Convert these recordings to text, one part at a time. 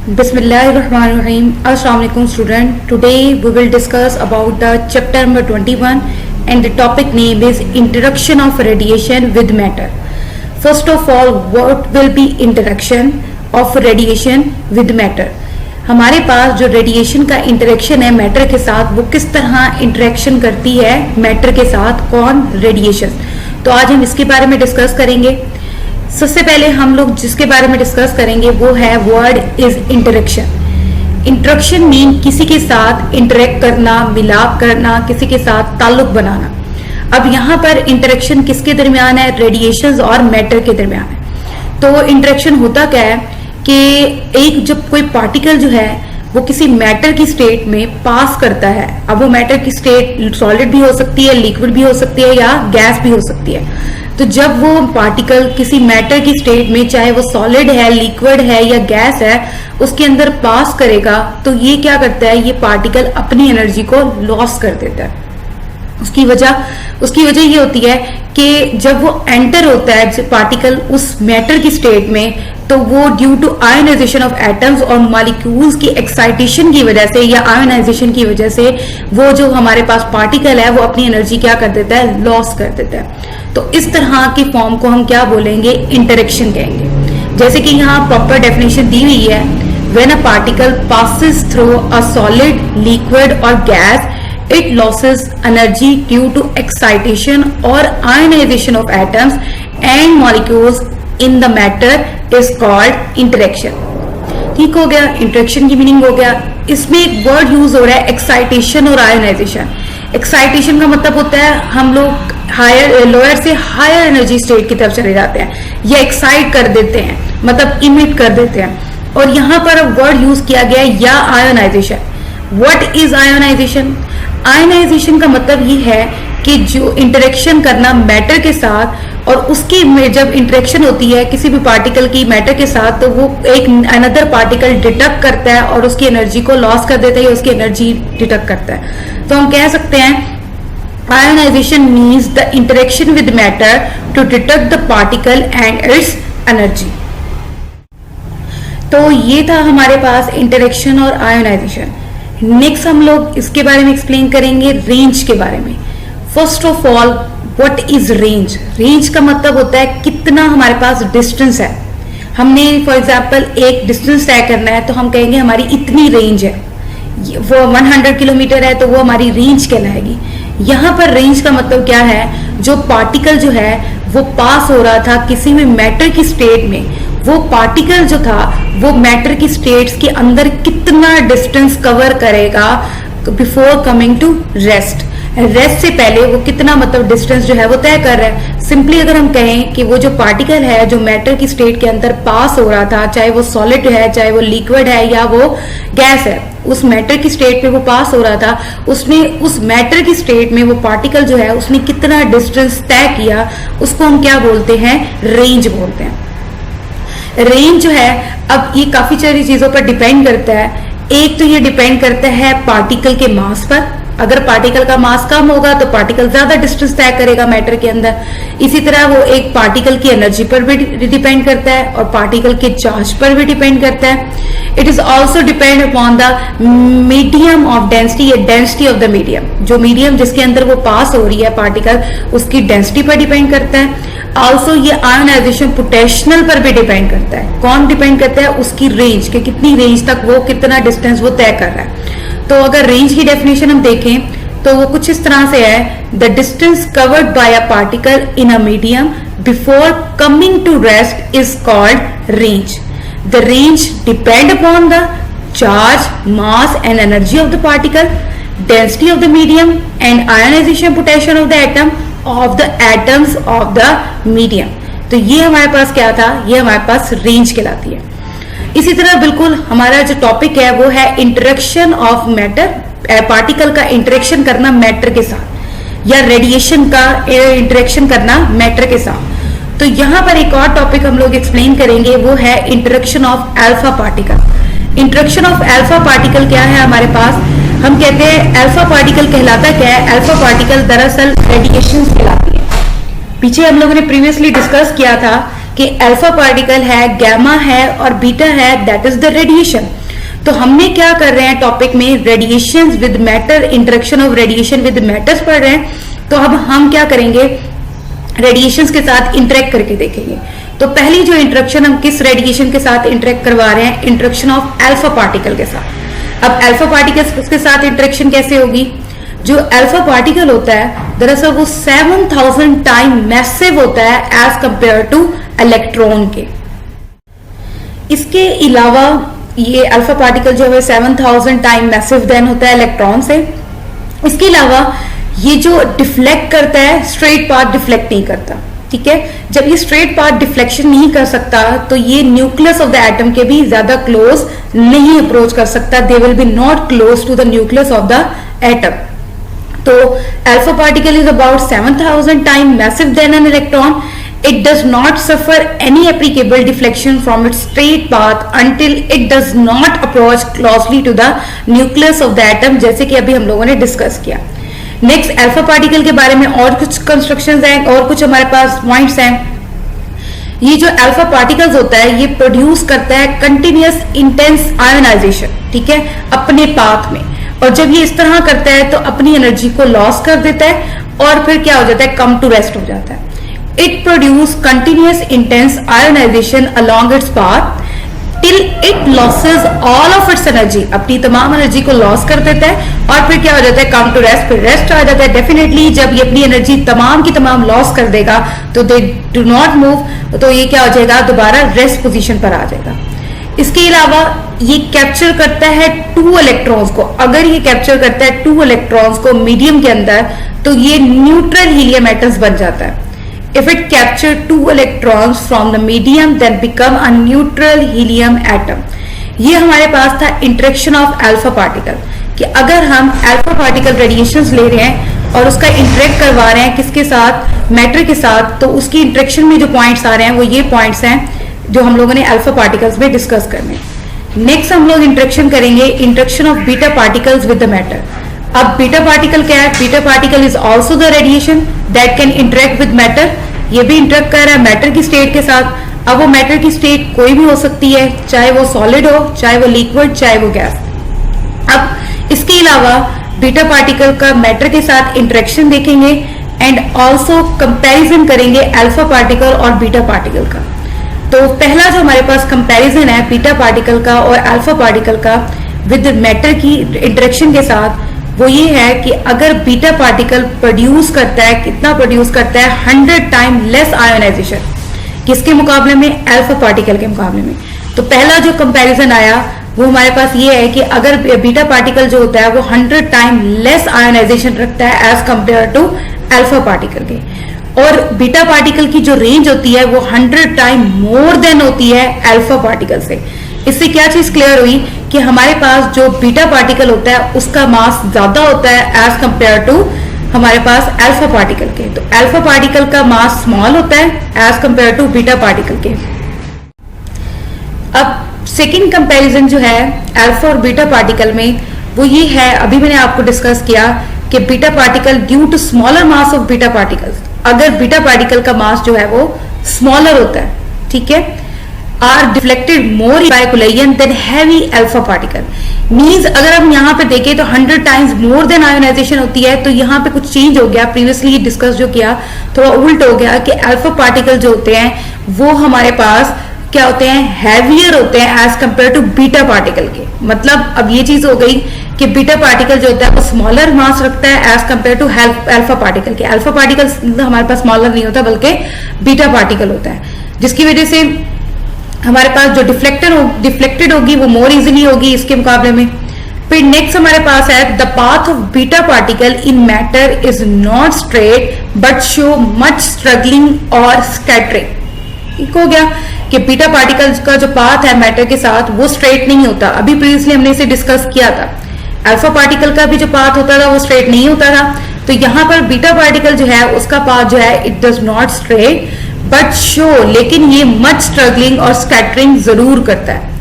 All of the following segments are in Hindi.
Bismillahirrahmanirrahim. Assalamu alaikum student. Today we will discuss about the chapter number 21 and the topic name is Interaction of Radiation with Matter. First of all, what will be interaction of radiation with matter? हमारे पास जो रेडिएशन का इंटरेक्शन है मैटर के साथ वो किस तरह इंटरेक्शन करती है मैटर के साथ कौन रेडिएशन, तो आज हम इसके बारे में डिस्कस करेंगे। सबसे पहले हम लोग जिसके बारे में डिस्कस करेंगे वो है word is interaction. Interaction mean किसी के साथ इंटरेक्ट करना, मिलाप करना, किसी के साथ ताल्लुक बनाना। अब यहाँ पर इंटरेक्शन किसके दरमियान है? रेडिएशन और मैटर के दरमियान है। तो इंटरेक्शन होता क्या है कि एक जब कोई पार्टिकल जो है वो किसी मैटर की स्टेट में पास करता है, अब वो मैटर की स्टेट सॉलिड भी हो सकती है, लिक्विड भी हो सकती है या गैस भी हो सकती है। तो जब वो पार्टिकल किसी मैटर की स्टेट में, चाहे वो सॉलिड है, लिक्विड है या गैस है, उसके अंदर पास करेगा तो ये क्या करता है, ये पार्टिकल अपनी एनर्जी को लॉस कर देता है। उसकी वजह ये होती है कि जब वो एंटर होता है पार्टिकल उस मैटर की स्टेट में, तो वो due to ionization of atoms और मॉलिक्यूल्स की एक्साइटेशन की वजह से या आयोनाइजेशन की वजह से वो जो हमारे पास पार्टिकल है वो अपनी एनर्जी क्या कर देता है, लॉस कर देता है। तो इस तरह की फॉर्म को हम क्या बोलेंगे, इंटरेक्शन कहेंगे। जैसे कि यहाँ प्रॉपर डेफिनेशन दी हुई है, when a particle passes through a solid, liquid और gas, it loses energy due to excitation or ionization of atoms and molecules in the matter is called interaction। ठीक हो गया, इंटरेक्शन की मीनिंग हो गया। इसमें एक वर्ड यूज हो रहा है एक्साइटेशन और आयोनाइजेशन। एक्साइटेशन का मतलब होता है हम लोग हायर लोअर से हायर एनर्जी स्टेट की तरफ चले जाते हैं या एक्साइट कर देते हैं, मतलब इमिट कर देते हैं। और यहाँ पर वर्ड यूज किया गया है या ionization. What is ionization? Ionization का मतलब ये है कि जो इंटरेक्शन करना मैटर के साथ, और उसकी में जब इंटरेक्शन होती है किसी भी पार्टिकल की मैटर के साथ, तो वो एक अनदर पार्टिकल डिटेक्ट करता है और उसकी एनर्जी को लॉस कर देता है या उसकी एनर्जी डिटेक्ट करता है। तो हम कह सकते हैं ionization means the interaction with matter to detect the particle and its energy. तो ये था हमारे पास इंटरेक्शन और आयोनाइजेशन। नेक्स्ट हम लोग इसके बारे में एक्सप्लेन करेंगे रेंज के बारे में। First of all, what is range? Range का मतलब होता है कितना हमारे पास डिस्टेंस है। हमने फॉर एग्जांपल एक डिस्टेंस तय करना है तो हम कहेंगे हमारी इतनी रेंज है, वो 100 किलोमीटर है तो वो हमारी रेंज कहलाएगी। यहाँ पर रेंज का मतलब क्या है, जो पार्टिकल जो है वो पास हो रहा था किसी भी मैटर की स्टेट में, वो पार्टिकल जो था वो मैटर की स्टेट्स के अंदर कितना डिस्टेंस कवर करेगा before coming to rest. Rest से पहले वो कितना मतलब डिस्टेंस जो है वो तय कर रहा है। सिंपली अगर हम कहें कि वो जो पार्टिकल है जो मैटर की स्टेट के अंदर पास हो रहा था, चाहे वो सॉलिड है, चाहे वो लिक्विड है या वो गैस है, उस मैटर की स्टेट पे वो पास हो रहा था, उसने उस मैटर की स्टेट में वो पार्टिकल जो है उसने कितना डिस्टेंस तय किया, उसको हम क्या बोलते हैं, रेंज बोलते हैं। रेंज जो है, अब ये काफी सारी चीजों पर डिपेंड करता है। एक तो ये डिपेंड करता है पार्टिकल के मास पर। अगर पार्टिकल का मास कम होगा तो पार्टिकल ज्यादा डिस्टेंस तय करेगा मैटर के अंदर। इसी तरह वो एक पार्टिकल की एनर्जी पर भी डिपेंड करता है और पार्टिकल के चार्ज पर भी डिपेंड करता है। It is also depend upon the medium of density या डेंसिटी ऑफ द मीडियम। जो मीडियम जिसके अंदर वो पास हो रही है पार्टिकल, उसकी डेंसिटी पर डिपेंड करता है। ऑल्सो ये आयोनाइजेशन पोटेंशियल पर भी डिपेंड करता है। कौन डिपेंड करता है? उसकी रेंज, कि कितनी रेंज तक वो कितना डिस्टेंस वो तय कर रहा है। तो अगर रेंज की डेफिनेशन हम देखें तो वो कुछ इस तरह से है, the distance covered by a particle in a medium before coming to rest is called range. The range depend upon the charge, mass and energy of the particle, density of the medium and ionization potential of the atom of the atoms of the medium. तो ये हमारे पास क्या था, ये हमारे पास रेंज कहलाती है। इसी तरह बिल्कुल हमारा जो टॉपिक है वो है इंटरेक्शन ऑफ मैटर, पार्टिकल का इंटरेक्शन करना मैटर के साथ या रेडिएशन का इंटरेक्शन करना मैटर के साथ। तो यहाँ पर एक और टॉपिक हम लोग एक्सप्लेन करेंगे, वो है interaction of alpha particle. Interaction of alpha particle क्या है हमारे पास? हम कहते हैं अल्फा पार्टिकल कहलाता क्या है? अल्फा पार्टिकल दरअसल रेडिएशन कहलाती है। पीछे हम लोगों ने प्रीवियसली डिस्कस किया था कि अल्फा पार्टिकल है, गैमा है और बीटा है, दैट इज द रेडिएशन। तो हमने क्या कर रहे हैं टॉपिक में radiation with matter, interaction of radiation with matters पढ़ रहे हैं। तो अब हम क्या करेंगे, रेडिएशंस के साथ इंटरेक्ट करके देखेंगे। तो पहली जो इंटरेक्शन हम किस रेडिएशन के साथ इंटरेक्ट करवा रहे हैं, इंटरेक्शन ऑफ अल्फा पार्टिकल के साथ। अब अल्फा पार्टिकल के साथ इंटरेक्शन कैसे होगी, जो अल्फा पार्टिकल होता है दरअसल वो 7000 टाइम मैसिव होता है एज कंपेयर टू इलेक्ट्रॉन के। इसके अलावा ये अल्फा पार्टिकल जो है 7000 टाइम मैसिव देन होता है इलेक्ट्रॉन से। इसके अलावा ये जो डिफ्लेक्ट करता है, स्ट्रेट पाथ डिफ्लेक्ट नहीं करता, ठीक है। जब ये स्ट्रेट पाथ डिफ्लेक्शन नहीं कर सकता तो ये न्यूक्लियस ऑफ द एटम के भी ज्यादा क्लोज नहीं अप्रोच कर सकता, they will be not close to the nucleus of the atom. तो alpha particle is about 7000 time massive than an electron. It does not suffer any applicable deflection from its straight path until it does not approach closely to the nucleus of the atom, जैसे कि अभी हम लोगों ने डिस्कस किया। नेक्स्ट अल्फा पार्टिकल के बारे में और कुछ कंस्ट्रक्शंस हैं और कुछ हमारे पास पॉइंट्स हैं। ये जो अल्फा पार्टिकल्स होता है ये प्रोड्यूस करता है कंटिन्यूअस इंटेंस आयोनाइजेशन, ठीक है, अपने पाथ में। और जब ये इस तरह करता है तो अपनी एनर्जी को लॉस कर देता है और फिर क्या हो जाता है, कम टू रेस्ट हो जाता है। It produces continuous intense ionization along its path till it loses all of its energy, अपनी तमाम एनर्जी को लॉस कर देता है और फिर क्या हो जाता है, कम टू रेस्ट, फिर रेस्ट आ जाता है। डेफिनेटली जब ये अपनी एनर्जी तमाम की तमाम लॉस कर देगा तो दे डू नॉट मूव, तो ये क्या हो जाएगा, दोबारा रेस्ट पोजीशन पर आ जाएगा। इसके अलावा ये कैप्चर करता है 2 इलेक्ट्रॉन्स को। अगर ये कैप्चर करता है 2 इलेक्ट्रॉन्स को मीडियम के अंदर तो ये न्यूट्रल हीलियम एटम्स बन जाता है। If it capture 2 electrons from the medium, then become a neutral helium atom. ये हमारे पास था इंटरेक्शन ऑफ अल्फा पार्टिकल, कि अगर हम अल्फा पार्टिकल रेडिएशंस ले रहे हैं और उसका इंटरेक्ट करवा रहे हैं किसके साथ, मैटर के साथ, तो उसकी इंटरेक्शन में जो पॉइंट्स आ रहे हैं वो ये पॉइंट्स हैं जो हम लोगों ने अल्फा पार्टिकल्स में डिस्कस करने। नेक्स्ट हम लोग इंटरेक्शन करेंगे, interaction of beta particles with the matter. अब बीटा पार्टिकल क्या है, beta particle is also the radiation that can interact with matter. ये भी इंटरेक्ट कर रहा है मैटर की स्टेट के साथ। अब वो मैटर की स्टेट कोई भी हो सकती है, चाहे वो सॉलिड हो, चाहे वो लिक्विड, चाहे वो गैस। अब इसके अलावा बीटा पार्टिकल का मैटर के साथ इंटरेक्शन देखेंगे एंड ऑल्सो कंपैरिजन करेंगे अल्फा पार्टिकल और बीटा पार्टिकल का। तो पहला जो हमारे पास कंपैरिजन है बीटा पार्टिकल का और अल्फा पार्टिकल का विद मैटर की इंटरेक्शन के साथ, वो ये है कि अगर बीटा पार्टिकल प्रोड्यूस करता है, कितना प्रोड्यूस करता है, 100 टाइम लेस आयोनाइजेशन किसके मुकाबले में, अल्फा पार्टिकल के मुकाबले में। तो पहला जो कंपैरिजन आया वो हमारे पास ये है कि अगर बीटा पार्टिकल जो होता है वो 100 टाइम लेस आयोनाइजेशन रखता है as compare to alpha particle के, और बीटा पार्टिकल की जो रेंज होती है वो 100 टाइम मोर देन होती है अल्फा पार्टिकल से। इससे क्या चीज क्लियर हुई कि हमारे पास जो बीटा पार्टिकल होता है उसका मास ज्यादा होता है एज कंपेयर टू हमारे पास अल्फा पार्टिकल के। तो अल्फा पार्टिकल का मास स्मॉल होता है as compare to beta particle के। अब सेकंड कंपैरिजन जो है अल्फा और बीटा पार्टिकल में वो ये है, अभी मैंने आपको डिस्कस किया कि beta particle due to smaller mass of beta particles, अगर बीटा पार्टिकल का मास जो है वो स्मॉलर होता है, ठीक है, are deflected more by collision than heavy alpha particle. Means अगर हम यहाँ पे देखें तो 100 टाइम्स मोर देन आयोनाइजेशन होती है। तो यहाँ पे कुछ चेंज हो गया, प्रीवियसली डिस्कस जो किया थोड़ा उल्ट हो गया कि अल्फा पार्टिकल जो होते हैं वो हमारे पास क्या होते हैं, हैवियर होते हैं as compare to beta particle के। मतलब अब ये चीज हो गई कि बीटा पार्टिकल जो होता है वो स्मॉलर मास रखता है as compare to alpha particle के। अल्फा पार्टिकल हमारे पास स्मॉलर नहीं होता बल्कि बीटा पार्टिकल होता है, जिसकी वजह से हमारे पास जो डिफ्लेक्टेड होगी वो मोर इजीली होगी इसके मुकाबले में। फिर नेक्स्ट हमारे पास है the path of beta particle in matter is not straight but show much struggling और स्कैटरिंग। ठीक हो गया कि बीटा पार्टिकल का जो पाथ है मैटर के साथ वो स्ट्रेट नहीं होता। अभी प्रीवियसली हमने इसे डिस्कस किया था। अल्फा पार्टिकल का भी जो पाथ होता था वो स्ट्रेट नहीं होता था। तो यहाँ पर बीटा पार्टिकल जो है उसका पाथ जो है it does not straight but show, लेकिन ये मच स्ट्रगलिंग और स्कैटरिंग जरूर करता है।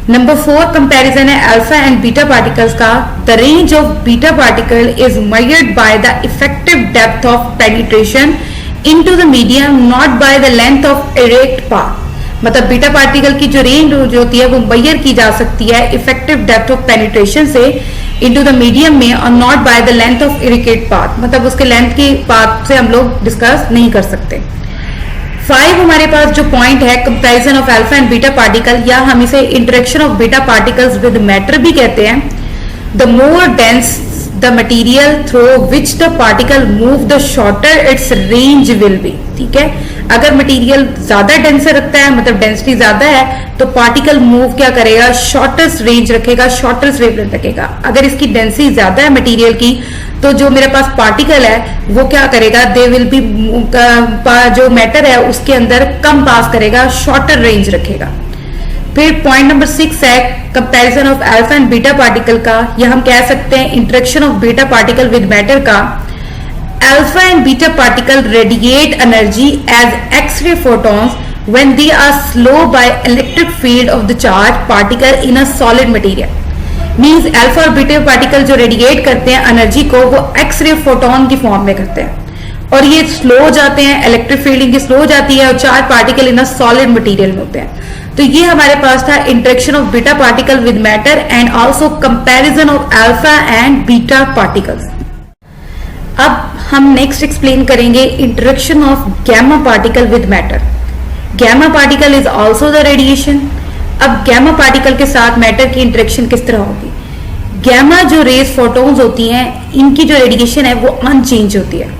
नंबर 4 कंपैरिजन है अल्फा एंड बीटा पार्टिकल्स का। The range of beta particle is measured by the effective depth of penetration into the medium not by the length of erect path. मतलब बीटा पार्टिकल की जो रेंज जो होती है वो मेजर की जा सकती है इफेक्टिव डेप्थ ऑफ पेनिट्रेशन से इनटू द मीडियम में और not by the length of इरिकेट पाथ, मतलब उसके लेंथ की पाथ से हम लोग डिस्कस नहीं कर सकते। 5 हमारे पास जो पॉइंट है comparison of alpha and beta particle, या हम इसे interaction of beta particles with matter भी कहते हैं। The more dense the material through which the particle move the shorter it's range will be. ठीक है, अगर मटेरियल ज्यादा डेंसर रखता है, मतलब डेंसिटी ज्यादा है, तो पार्टिकल मूव क्या करेगा, शॉर्टेस्ट रेंज रखेगा, शॉर्टेस्ट वेवलेंथ रखेगा। अगर इसकी डेंसिटी ज्यादा है मटेरियल की, तो जो मेरे पास पार्टिकल है वो क्या करेगा, दे विल बी, जो मैटर है उसके अंदर कम पास करेगा, शॉर्टर रेंज रखेगा। फिर पॉइंट नंबर 6 है comparison of alpha and beta particle का, या हम कह सकते हैं interaction of beta particle with matter का। Alpha and beta particle radiate energy as X-ray photons when they are slow by electric field of the charged particle in a solid material. Means alpha और beta particle जो रेडिएट करते हैं एनर्जी को, वो एक्सरे फोटोन की फॉर्म में करते हैं और ये स्लो हो जाते हैं, इलेक्ट्रिक फील्ड इनकी स्लो हो जाती है और charge particle in a solid material में होते हैं। तो ये हमारे पास था interaction of beta particle with matter and also comparison of alpha and beta particles. अब हम नेक्स्ट एक्सप्लेन करेंगे interaction of gamma particle with matter. Gamma particle is also the radiation. अब गैमा पार्टिकल के साथ मैटर की इंटरेक्शन किस तरह होगी। गैमा जो रेज फोटोन्स होती हैं, इनकी जो रेडिएशन है वो अनचेंज होती है।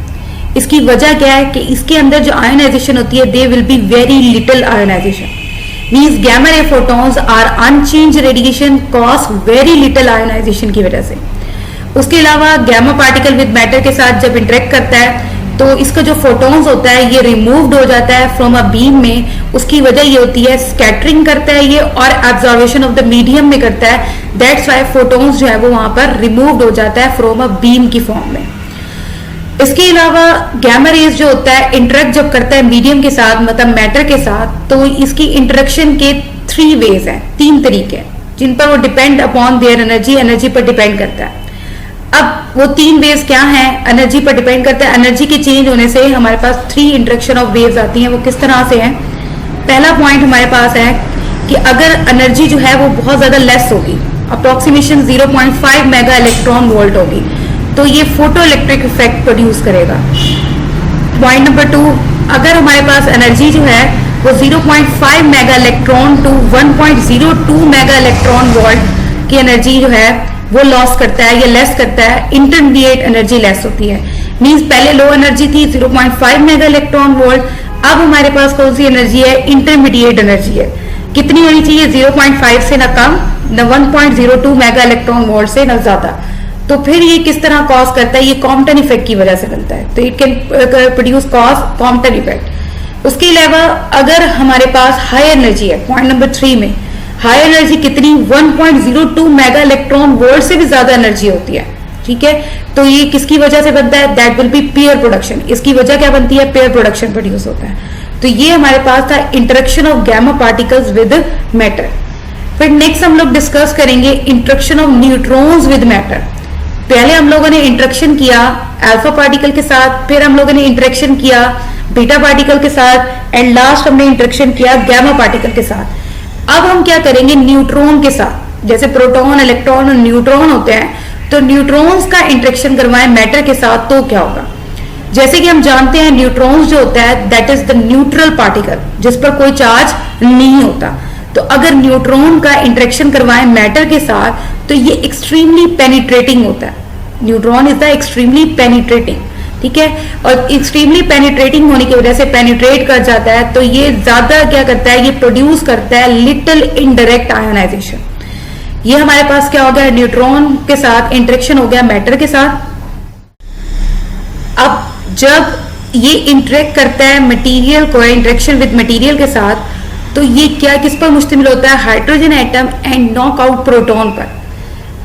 इसकी वजह क्या है कि इसके अंदर जो आयोनाइजेशन होती है, there will be very little ionization. Means gamma ray photons are uncharged radiation cause very little ionization की वजह से। उसके अलावा गैमा पार्टिकल विद मैटर के साथ जब इंटरेक्ट करता है तो इसका जो फोटॉन्स होता है ये रिमूव्ड हो जाता है फ्रॉम अ बीम में। उसकी वजह ये होती है स्कैटरिंग करता है ये और एब्जॉर्वेशन ऑफ द मीडियम में करता है। दैट्स व्हाई फोटॉन्स जो है वो वहां पर रिमूव्ड हो जाता है फ्रॉम अ बीम की फॉर्म में। इसके अलावा गैमा रेज जो होता है इंटरेक्ट जब करता है मीडियम के साथ, मतलब मैटर के साथ, तो इसकी इंटरेक्शन के 3 वेज हैं, 3 तरीके जिन पर वो डिपेंड अपॉन देयर एनर्जी पर डिपेंड करता है। अब वो 3 वेव्स क्या हैं, एनर्जी पर डिपेंड करता है। एनर्जी के चेंज होने से हमारे पास 3 इंटरेक्शन ऑफ वेव्स आती हैं। वो किस तरह से हैं। पहला पॉइंट हमारे पास है कि अगर एनर्जी जो है वो बहुत ज्यादा लेस होगी, अप्रोक्सीमेशन 0.5 मेगा इलेक्ट्रॉन वोल्ट होगी, तो ये फोटो इलेक्ट्रिक इफेक्ट प्रोड्यूस करेगा। पॉइंट नंबर 2, अगर हमारे पास एनर्जी जो है वो 0.5 mega electron to 1.02 mega electron volt की एनर्जी जो है वो लॉस करता है या लेस करता है, इंटरमीडिएट एनर्जी लेस होती है। मींस पहले लो एनर्जी थी 0.5 मेगा इलेक्ट्रॉन वोल्ट, अब हमारे पास कौन सी एनर्जी है, इंटरमीडिएट एनर्जी है। कितनी होनी चाहिए, 0.5 से ना कम, न 1.02 मेगा इलेक्ट्रॉन वोल्ट से ना ज्यादा। तो फिर ये किस तरह कॉज करता है, ये कॉम्पटन इफेक्ट की वजह से करता है। तो it can produce cause Compton effect. उसके अलावा अगर हमारे पास हाई एनर्जी है, पॉइंट नंबर 3 में हाई एनर्जी कितनी, 1.02 मेगा इलेक्ट्रॉन वोल्ट से भी ज्यादा एनर्जी होती है। ठीक है, तो ये किसकी वजह से बनता है, that will be pair production. इसकी वजह क्या बनती है, पेयर प्रोडक्शन प्रोड्यूस होता है। तो ये हमारे पास था interaction of gamma particles with matter. फिर नेक्स्ट हम लोग डिस्कस करेंगे interaction of neutrons with matter. पहले हम लोगों ने इंटरेक्शन किया अल्फा पार्टिकल के साथ, फिर हम लोगों ने इंटरेक्शन किया बीटा पार्टिकल के साथ एंड लास्ट हमने इंटरेक्शन किया गैमा पार्टिकल के साथ। अब हम क्या करेंगे न्यूट्रॉन के साथ, जैसे प्रोटॉन इलेक्ट्रॉन और न्यूट्रॉन होते हैं, तो न्यूट्रॉन्स का इंटरेक्शन करवाएं मैटर के साथ तो क्या होगा। जैसे कि हम जानते हैं न्यूट्रॉन्स जो होता है that is the neutral particle, जिस पर कोई चार्ज नहीं होता। तो अगर न्यूट्रॉन का इंटरेक्शन करवाएं मैटर के साथ तो ये एक्सट्रीमली पेनिट्रेटिंग होता है। Neutron is the extremely penetrating, ठीक है, और एक्सट्रीमली पेनिट्रेटिंग होने की वजह से पेनिट्रेट कर जाता है, तो ये ज्यादा क्या करता है, ये प्रोड्यूस करता है लिटिल इनडायरेक्ट आयोनाइजेशन। ये हमारे पास क्या हो गया, न्यूट्रॉन के साथ इंटरेक्शन हो गया मैटर के साथ। अब जब ये इंटरेक्ट करता है मटेरियल को, इंटरेक्शन विद मटेरियल के साथ, तो ये क्या किस पर मुश्तमिल होता है, hydrogen atom and knockout proton पर।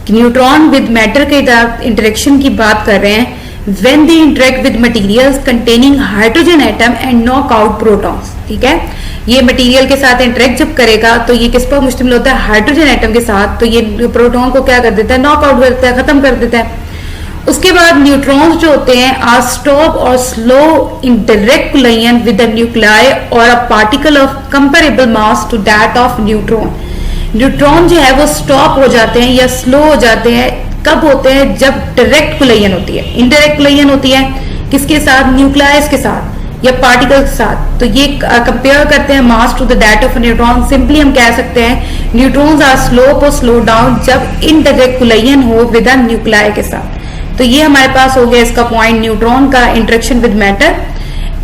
न्यूट्रॉन विद मैटर के साथ इंटरेक्शन की बात कर रहे हैं, when they interact with materials containing hydrogen atom and knock out protons। ठीक है, ये मटेरियल के साथ इंटरेक्ट जब करेगा तो ये किस पर मुश्तमिल होता है, हाइड्रोजन एटम के साथ, तो ये प्रोटॉन को क्या कर देता है, नॉक आउट कर देता है, खत्म कर देता है। उसके बाद न्यूट्रॉन्स जो होते हैं आर स्टॉप और slow in direct collision with the nuclei और a particle of comparable mass to that of neutron. Neutron जो है वो स्टॉप हो जाते हैं या स्लो हो जाते हैं, कब होते हैं? जब डायरेक्ट कोलिजन होती है। इनडायरेक्ट कोलिजन होती है किसके साथ? न्यूक्लियस के साथ या पार्टिकल के साथ। तो ये कंपेयर करते हैं mass to the that of neutron. Simply हम कह सकते हैं न्यूट्रॉन्स आर स्लोप और स्लो डाउन जब इनडायरेक्ट कोलिजन हो विद द न्यूक्लियाई के साथ। तो ये हमारे पास हो गया इसका पॉइंट, न्यूट्रॉन का इंटरेक्शन विद मैटर।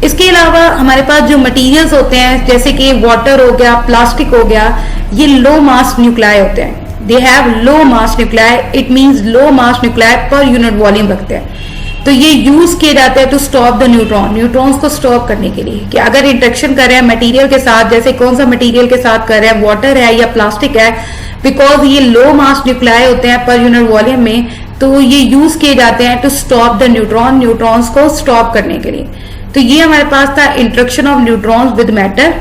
इसके अलावा हमारे पास जो मटेरियल्स होते हैं जैसे कि वाटर हो गया, प्लास्टिक हो गया, ये लो मास न्यूक्लियाई होते हैं। They have low mass nuclei, it means low mass nuclei per unit volume रखते हैं। तो ये यूज किए जाते हैं to stop the neutron, neutrons को स्टॉप करने के लिए कि अगर इंटरेक्शन कर रहे हैं मटेरियल के साथ, जैसे कौन सा मटेरियल के साथ कर रहे हैं, वाटर है या प्लास्टिक है, बिकॉज ये लो मास न्यूक्लियाई होते हैं पर यूनिट वॉल्यूम में, तो ये यूज किए जाते हैं to stop the neutron, neutrons को स्टॉप करने के लिए। तो ये हमारे पास था interaction of neutrons with matter.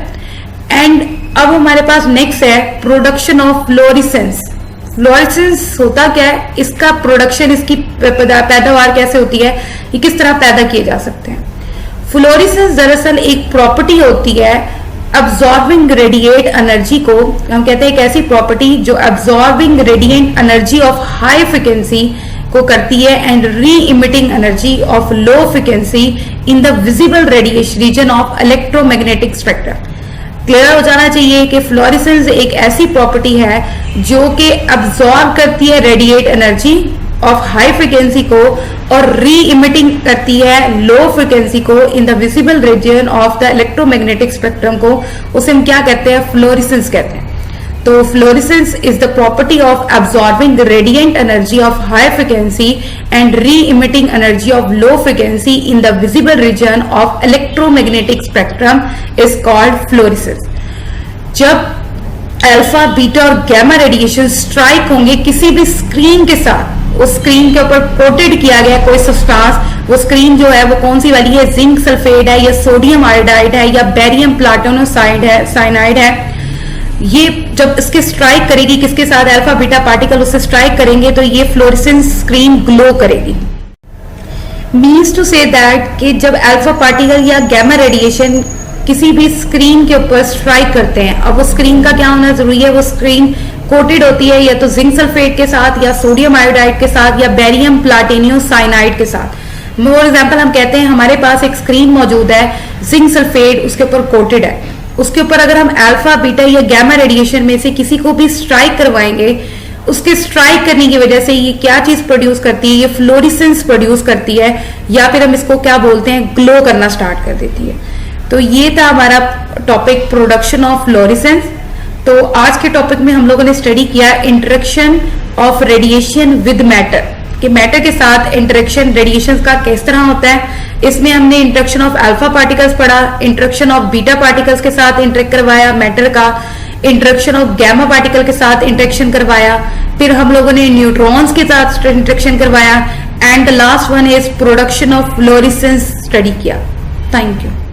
And अब हमारे पास नेक्स्ट है प्रोडक्शन ऑफ फ्लोरेसेंस। फ्लोरेसेंस होता क्या है? इसका प्रोडक्शन, इसकी पैदावार कैसे होती है, ये किस तरह पैदा किए जा सकते हैं। फ्लोरेसेंस दरअसल एक प्रॉपर्टी होती है अब्सॉर्बिंग रेडिएट एनर्जी को, हम कहते हैं एक ऐसी प्रॉपर्टी जो absorbing radiant energy of high frequency को करती है and re emitting energy of low frequency in the visible radiation region of electromagnetic spectrum. Clear हो जाना चाहिए कि फ्लोरेसेंस एक ऐसी प्रॉपर्टी है जो कि अब्सॉर्ब करती है radiate energy of high frequency को और री इमिटिंग करती है लो फ्रिक्वेंसी को इन the visible region of the electromagnetic spectrum को। उसे हम क्या कहते हैं? फ्लोरेसेंस कहते हैं। तो fluorescence is the property of absorbing the radiant energy of high frequency and re emitting energy of low frequency in the visible region of electromagnetic spectrum is called fluorescence. जब अल्फा, बीटा और गामा रेडिएशन स्ट्राइक होंगे किसी भी स्क्रीन के साथ, उस स्क्रीन के ऊपर कोटेड किया गया कोई सब्सटेंस, वो स्क्रीन जो है वो कौन सी वाली है? जिंक सल्फेट है या सोडियम आयोडाइड है या बेरियम प्लाटिनोसाइड है, साइनाइड है। ये जब इसके स्ट्राइक करेगी किसके साथ? अल्फा बीटा पार्टिकल उससे स्ट्राइक करेंगे तो ये फ्लोरेसेंस स्क्रीन ग्लो करेगी। मीन्स टू से दैट कि जब अल्फा पार्टिकल या गामा रेडिएशन किसी भी स्क्रीन के ऊपर स्ट्राइक करते हैं, अब वो स्क्रीन का क्या होना जरूरी है? वो स्क्रीन कोटेड होती है या तो जिंक सल्फेट के साथ या सोडियम आयोडाइड के साथ या बेरियम प्लाटिनोसाइनाइड के साथ। फॉर एग्जांपल हम कहते हैं हमारे पास एक स्क्रीन मौजूद है, जिंक सल्फेट उसके ऊपर कोटेड है, उसके ऊपर अगर हम अल्फा बीटा या गामा रेडिएशन में से किसी को भी स्ट्राइक करवाएंगे, उसके स्ट्राइक करने की वजह से ये क्या चीज प्रोड्यूस करती है? ये फ्लोरेसेंस प्रोड्यूस करती है या फिर हम इसको क्या बोलते हैं? ग्लो करना स्टार्ट कर देती है। तो ये था हमारा टॉपिक प्रोडक्शन ऑफ फ्लोरेसेंस। तो आज के टॉपिक में हम लोगों ने स्टडी किया interaction of radiation with matter, कि मैटर के साथ इंटरेक्शन रेडिएशन का किस तरह होता है। इसमें हमने इंटरेक्शन ऑफ अल्फा पार्टिकल्स पढ़ा, इंटरेक्शन ऑफ बीटा पार्टिकल्स के साथ इंटरेक्ट करवाया मैटर का, इंटरेक्शन ऑफ गामा पार्टिकल के साथ इंटरेक्शन करवाया, फिर हम लोगों ने न्यूट्रॉन्स के साथ इंटरेक्शन करवाया and the last one is production of fluorescence study किया। Thank you.